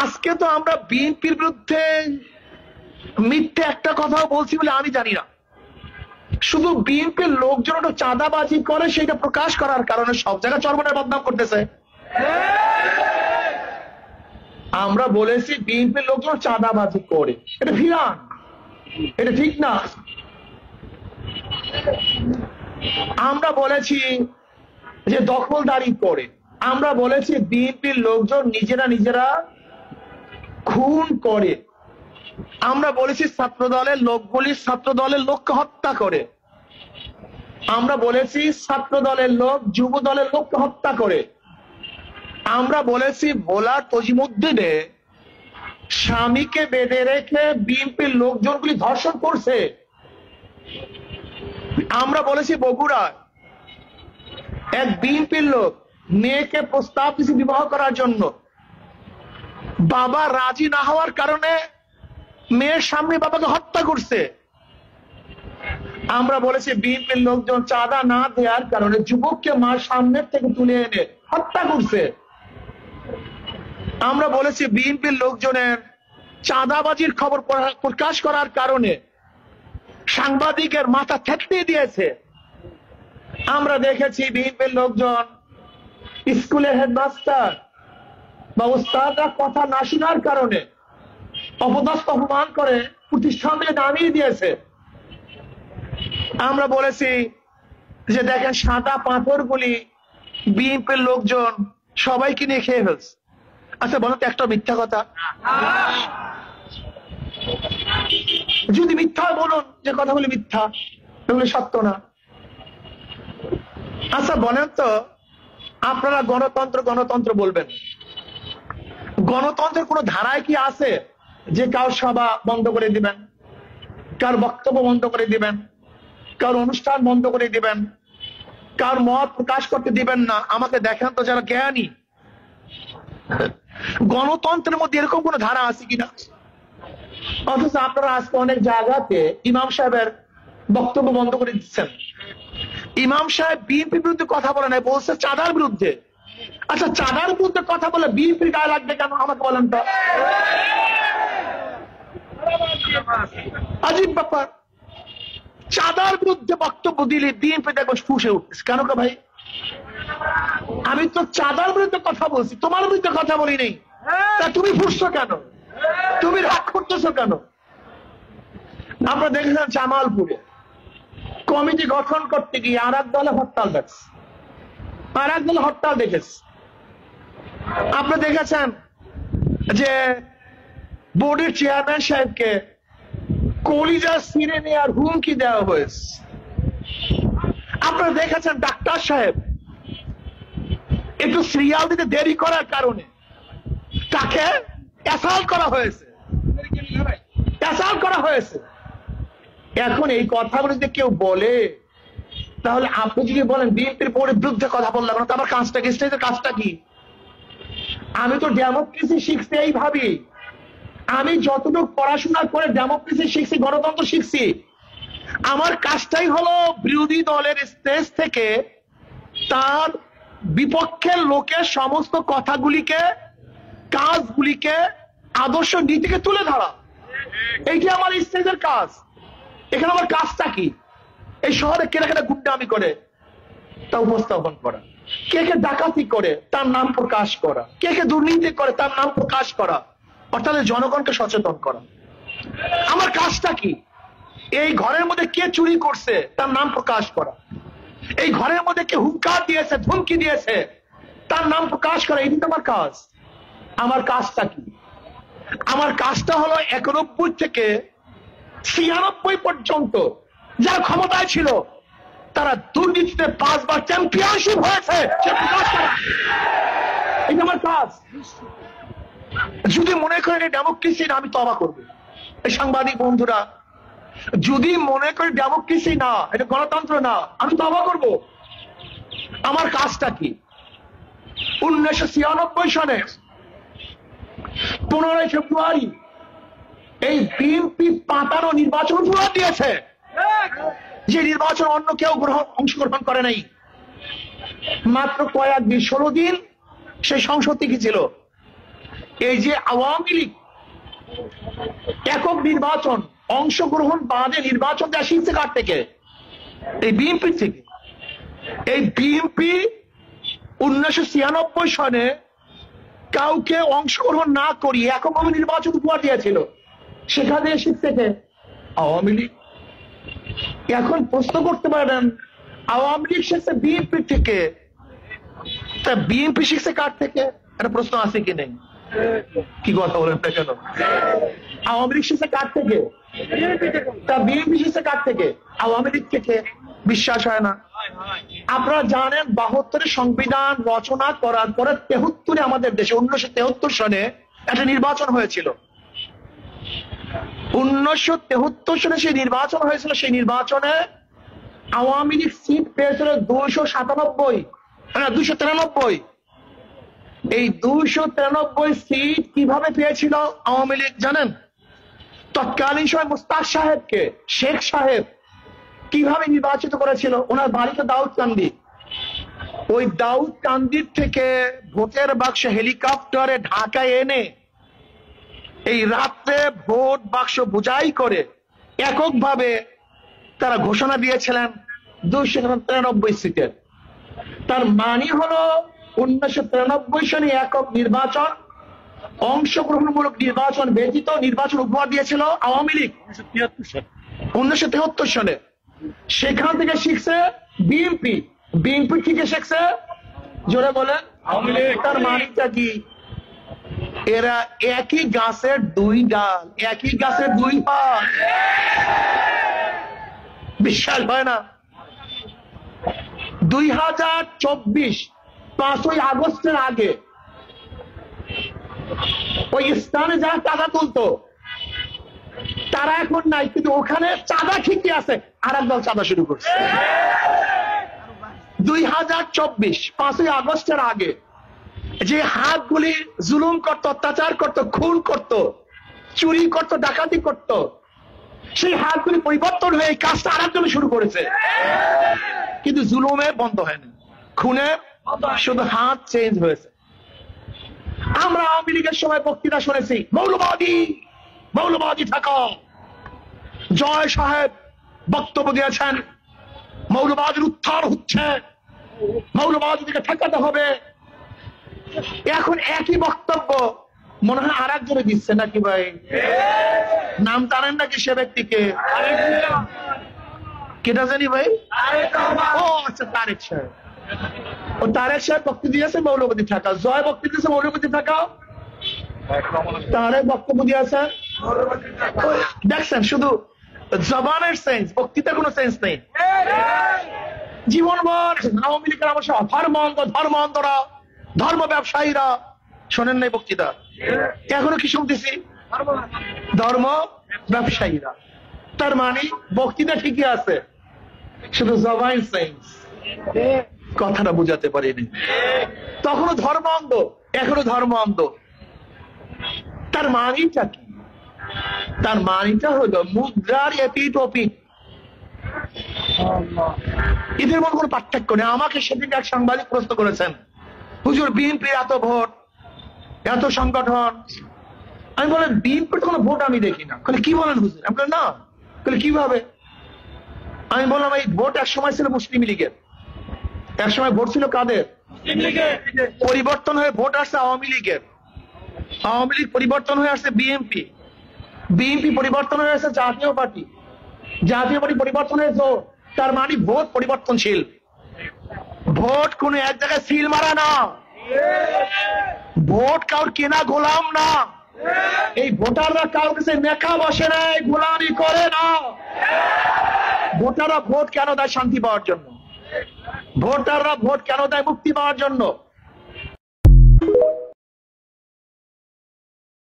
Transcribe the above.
আজকে তো আমরা বিএনপির বিরুদ্ধে মিথ্যে একটা কথাও বলছি বলে আমি জানি না, শুধু বিএনপির লোকজন একটু চাঁদাবাজি করে সেটা প্রকাশ করার কারণে সব জায়গায় চরমনের বদনাম করতেছে। আমরা বলেছি বিএনপির লোকজন চাঁদাবাজি করে, এটা ভিড়ান, এটা ঠিক না। আমরা বলেছি যে দখলদারি করে, আমরা বলেছি বিএনপির লোকজন নিজেরা খুন করে, আমরা বলেছি ছাত্র দলের লোকগুলি ছাত্র দলের লোককে হত্যা করে, আমরা বলেছি ছাত্র দলের লোক যুব দলের লোককে হত্যা করে, আমরা বলেছি ভোলা তজিমুদ্দিনে স্বামীকে বেঁধে রেখে বিএনপির লোকজনগুলি ধর্ষণ করছে, আমরা বলেছি বগুড়া এক বিএনপির লোক মেয়েকে প্রস্তাব দিয়েছে বিবাহ করার জন্য, বাবা রাজি না হওয়ার কারণে মেয়ের সামনে বাবাকে হত্যা করছে। আমরা বলেছি বিএনপির লোকজন চাঁদা না দেওয়ার কারণে যুবককে মার সামনের থেকে তুলে এনে হত্যা করছে। আমরা বলেছি বিএনপির লোকজনের চাঁদাবাজির খবর প্রকাশ করার কারণে সাংবাদিকের মাথা থেতলে দিয়েছে। আমরা দেখেছি বিএনপির লোকজন স্কুলের হেডমাস্টার বা ওস্তাদরা কথা না শোনার কারণে অপদস্থ অপমান করে প্রতিষ্ঠান থেকে নামিয়ে দিয়েছে। আমরা বলেছি যে দেখেন সাদা পাথরগুলি বিএনপির লোকজন সবাইকে নিয়ে খেয়ে ফেলছে। আচ্ছা বলো তো একটা মিথ্যা কথা, যদি মিথ্যা বলুন যে কথাগুলি মিথ্যা, এগুলি সত্য না। আচ্ছা বলেন তো আপনারা গণতন্ত্র গণতন্ত্র বলবেন, গণতন্ত্রের কোন ধারায় কি আছে যে কার সভা বন্ধ করে দিবেন, কার বক্তব্য বন্ধ করে দিবেন, কার অনুষ্ঠান বন্ধ করে দিবেন, কার মত প্রকাশ করতে দিবেন না? আমাকে দেখেন তো যারা জ্ঞানী, গণতন্ত্রের মধ্যে এরকম কোন ধারা আছে কিনা? অথচ আপনারা আজকে অনেক জায়গাতে ইমাম সাহেবের বক্তব্য বন্ধ করে দিচ্ছেন। ইমাম সাহেব বিএনপির বিরুদ্ধে কথা বলে নাই, বলছে চাঁদার বিরুদ্ধে। আচ্ছা চাঁদার বিরুদ্ধে কথা বলে বিএনপির গায়ে লাগবে কেন আমাকে বলেন তো? আজীব ব্যাপার। চাঁদার বিরুদ্ধে বক্তব্য দিলে বিএনপি দেখো ফুসে উঠছে কেন? ভাই আমি তো চাঁদার বিরুদ্ধে কথা বলছি, তোমার বিরুদ্ধে কথা বলি নেই, তা তুমি ফুসছো কেন? তুমি রাগ করতেছো কেন? আমরা দেখেছিলাম জামালপুরে কমিটি গঠন করতে গিয়ে আর এক দলে হরতাল দেখছে, আর এক দলে হরতাল দেখেছে। আপনি দেখেছেন যে বোর্ডের চেয়ারম্যান সাহেবকে কলিজা ছিঁড়ে নেওয়ার হুমকি দেওয়া হয়েছে। আপনারা দেখেছেন ডাক্তার সাহেব একটু সিরিয়াল দিতে দেরি করার কারণে তাকে অ্যাসাল্ট করা হয়েছে, অ্যাসাল্ট করা হয়েছে। এখন এই কথাগুলো যদি কেউ বলে, তাহলে আপনি যদি বলেন বিএনপির বোর্ডের বিরুদ্ধে কথা বললাম না, তো আমার কাজটা কি? স্টেজের কাজটা কি? আমি তো ডেমোক্রেসি শিখছি এইভাবে, আমি যতটুকু পড়াশোনা করে ডেমোক্রেসি শিখছি, গণতন্ত্র শিখছি। আমার কাজটাই হলো বিরোধী দলের স্টেজ থেকে তার বিপক্ষের লোকের সমস্ত কথাগুলিকে, কাজগুলিকে, আদর্শ নীতিকে তুলে ধরা। এইটি আমার স্টেজের কাজ। এখানে আমার কাজটা কি? এই শহরে কেনা কেনা গুন্ডামি করে তা উপস্থাপন করা, কে কে ডাকাতি করে তার নাম প্রকাশ করা, কে কে দুর্নীতি করে তার নাম প্রকাশ করা, অর্থাৎ জনগণকে সচেতন করা। আমার কাজটা কি? এই ঘরের মধ্যে কে চুরি করছে তার নাম প্রকাশ করা, এই ঘরের মধ্যে কে হুঙ্কার দিয়েছে, ধমকি দিয়েছে তার নাম প্রকাশ করা। এটি তো আমার কাজ। আমার কাজটা কি? আমার কাজটা হলো 91 থেকে 96 পর্যন্ত যারা ক্ষমতায় ছিল তারা দুর্নীতিতে 5 বার চ্যাম্পিয়নশিপ হয়েছে সে প্রকাশ করা। এটা আমার কাজ। যদি মনে করেন ডেমোক্রেসি না, আমি তওবা করব। এই সাংবাদিক বন্ধুরা যদি মনে করেন ডেমোক্রেসি না, এটা গণতন্ত্র না, আমি তওবা করব। আমার কাজটা কি? 1996 সনে 15 ফেব্রুয়ারি এই বিএনপি পাতানো নির্বাচন উপহার দিয়েছে, যে নির্বাচন অন্য কেউ অংশগ্রহণ করে নাই। মাত্র কয়েক দিন, 16 দিন সেই সংসদ কি ছিল। এই যে আওয়ামী লীগ একক নির্বাচন অংশগ্রহণ বাদে নির্বাচন দেওয়া শিখছে কার থেকে? এই বিএনপি থেকে। এই বিএনপি 1996 সনে কাউকে অংশগ্রহণ না করিয়ে এককভাবে নির্বাচন উপহার দিয়েছিল, সেখানে শিখছে কে? আওয়ামী লীগ। এখন প্রশ্ন করতে পারেন আওয়ামী লীগ শিখছে বিএনপি থেকে, তা বিএনপি শিখছে কার থেকে? একটা প্রশ্ন আছে কি নেই? কি কথা বলেন না কেন? আওয়ামী লীগ শিখছে কার থেকে? তা বিএনপি শিখছে কার থেকে? আওয়ামী লীগ থেকে। বিশ্বাস হয় না? আপনারা জানেন 72 সংবিধান রচনা করার পরে 73 আমাদের দেশে 1973 সনে একটা নির্বাচন হয়েছিল। 1973 সনে সেই নির্বাচন হয়েছিল। সেই নির্বাচনে আওয়ামী লীগ সিট পেয়েছিল 297, 293। এই 293 সিট কিভাবে পেয়েছিল আওয়ামী লীগ জানেন? তৎকালীন সময় মুস্তাক সাহেবকে শেখ সাহেব কিভাবে নির্বাচিত করেছিল? ওনার বাড়িতে দাউদকান্দি। ওই দাউদকান্দির থেকে ভোটের বাক্স হেলিকপ্টারে ঢাকায় এনে এই রাত্রে ভোট বাক্স বোঝাই করে এককভাবে তারা ঘোষণা দিয়েছিলেন 293 সিটের। তার মানে হলো 1993 সনে একক নির্বাচন অংশগ্রহণমূলক নির্বাচন ব্যতীত নির্বাচন উপহার দিয়েছিল আওয়ামী লীগ 1973 সনে। সেখান থেকে শিখছে বিএনপি। বিএনপি থেকে শিখছে, জোরে বলেন, আওয়ামী লীগ। তার মানেটা কি? এরা একই গাছের দুই ডাল, একই গাছের দুই পাত। বিশ্বাস হয় না? 2024 5ই আগস্টের আগে ওই স্থানে যারা চাঁদা তুলতো তারা এখন নাই, কিন্তু ওখানে চাঁদা ঠিকই আছে, আর একদল চাঁদা শুরু করছে। 2024 5ই আগস্টের আগে যে হাতগুলি জুলুম করত, অত্যাচার করত, খুন করত, চুরি করত, ডাকাতি করত, সেই হাতগুলি পরিবর্তন হয়ে এই কাজটা আর একজন শুরু করেছে। কিন্তু জুলুমে বন্ধ হয়নি, খুনে শুধু হাত চেঞ্জ হয়েছে। আমরা আওয়ামী লীগের সময় বক্তৃতা শুনেছি, মৌলবাদী মৌলবাদী থাকা। জয় সাহেব বক্তব্য দিয়েছেন, মৌলবাদীর উত্থান হচ্ছে, মৌলবাদীকে ঠেকাতে হবে। এখন একই বক্তব্য মনে হয় আর একজনে দিচ্ছে নাকি ভাই? নাম জানেন নাকি সে ব্যক্তিকে? কেটা জানি ভাই? ও আচ্ছা, তারেক সাহেব। ও তারেক সাহেব বক্তব্য দিয়েছে মৌলবাদী থাকা। জয় বক্তব্য দিয়েছে মৌলবাদী থাকা। তারেক বক্তব্য দিয়েছে, দেখছেন শুধু জবানের সেন্স, বক্তৃতার কোনো সেন্স নেই। জীবনভর আওয়ামী লীগের আমার ধর্ম অন্ধরা, ধর্ম ব্যবসায়ীরা শোনেন নাই বক্তৃতা? এখনো কি শুনতেছি? ধর্ম ব্যবসায়ীরা। তার মানে বক্তৃতা ঠিকই আছে, শুধু জবান সেন্স, কথাটা বুঝাতে পারিনি। তখনও ধর্ম অন্ধ, এখনো ধর্ম অন্ধ। তার মানিটা কি? তার মানিটা হলো মুদ্রার এপিট ওপিট, এদের মধ্যে কোনো পার্থক্য নেই। আমাকে সেদিন এক সাংবাদিক প্রশ্ন করেছেন, হুজুর বিএনপির এত ভোট, এত সংগঠন, আমি বলেন বিএনপির কোনো ভোট আমি দেখি না। কি বলেন হুজুর? আমি বলেন না। কিভাবে? আমি বললাম এই ভোট এক সময় ছিল মুসলিম লীগের, এক সময় ভোট ছিল কাদের? পরিবর্তন হয়ে ভোট আসছে আওয়ামী লীগের, আওয়ামী লীগ পরিবর্তন হয়ে আসছে বিএনপি, বিএনপি পরিবর্তন হয়ে আসছে জাতীয় পার্টি, জাতীয় পার্টি পরিবর্তন হয়ে জোট। তার মানে ভোট পরিবর্তনশীল। ভোট কোন এক জায়গায় সিল মারা না, ভোট কাউর কেনা গোলাম না। এই ভোটাররা কারোর কাছে মেকা বসে না, গোলামি করে না। ভোটাররা ভোট কেন দেয়? শান্তি পাওয়ার জন্য। ভোটাররা ভোট কেন দেয়? মুক্তি পাওয়ার জন্য।